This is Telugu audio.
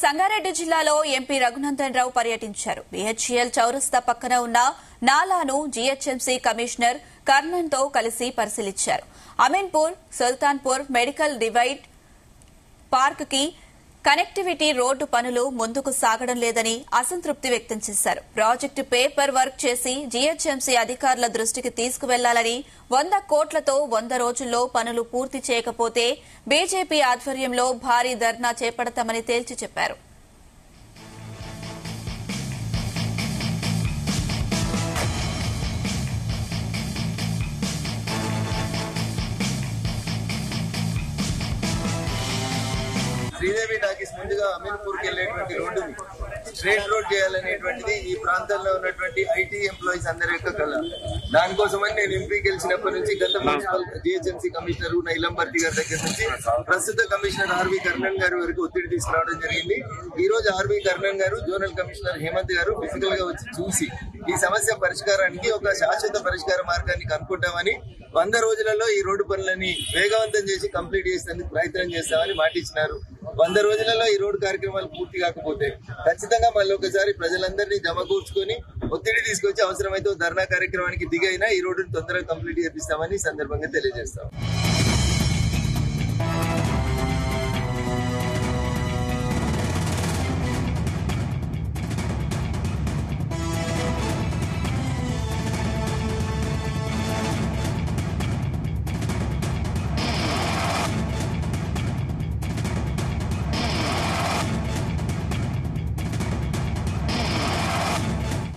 సంగారెడ్డి జిల్లాలో ఎంపీ రఘునందన్ రావు పర్యటించారు. బీహెచ్ఈఎల్ చౌరస్తా పక్కన ఉన్న నాలాను జీహెచ్ఎంసీ కమిషనర్ కర్ణన్ తో కలిసి పరిశీలించారు. Ameenpur, Sultanpur medical divide park కి కనెక్టివిటీ రోడ్డు పనులు ముందుకు సాగడం లేదని అసంతృప్తి వ్యక్తం చేశారు. ప్రాజెక్టు పేపర్ వర్క్ చేసి జీహెచ్ఎంసీ అధికారుల దృష్టికి తీసుకువెళ్లాలని, 100 కోట్లతో 100 రోజుల్లో పనులు పూర్తి చేయకపోతే బీజేపీ ఆధ్వర్యంలో భారీ ధర్నా చేపడతామని తేల్చి చెప్పారు. శ్రీదేవి టాకీస్ ముందుగా అమీన్పూర్ కి వెళ్లేటువంటి రోడ్డుని స్ట్రేట్ రోడ్ చేయాలనేటువంటిది ఈ ప్రాంతంలో ఉన్నటువంటి ఐటీ ఎంప్లాయీస్ అందరి యొక్క కళ. దానికోసమని నేను ఎంపీ గెలిచినప్పటి నుంచి గత మున్సిపల్ జీహెచ్ఎంసీ కమిషనర్ ఇలంబర్తి గారి దగ్గర నుంచి ప్రస్తుత కమిషనర్ ఆర్వి కర్ణన్ గారి వరకు ఒత్తిడి తీసుకురావడం జరిగింది. ఈ రోజు ఆర్వి కర్ణన్ గారు, జోనల్ కమిషనర్ హేమంత్ గారు ఫిజికల్ గా వచ్చి చూసి ఈ సమస్య పరిష్కారానికి ఒక శాశ్వత పరిష్కార మార్గాన్ని కనుక్కుంటామని, 100 రోజులలో ఈ రోడ్డు పనులని వేగవంతం చేసి కంప్లీట్ చేసేందుకు ప్రయత్నం చేస్తామని మాటిచ్చినారు. 100 రోజులలో ఈ రోడ్డు కార్యక్రమాలు పూర్తి కాకపోతే ఖచ్చితంగా మళ్ళీ ఒకసారి ప్రజలందరినీ జమకూర్చుకొని ఒత్తిడి తీసుకొచ్చి అవసరమైతే ధర్నా కార్యక్రమానికి దిగైనా ఈ రోడ్డును తొందరగా కంప్లీట్ చేపిస్తామని సందర్భంగా తెలియజేస్తాం.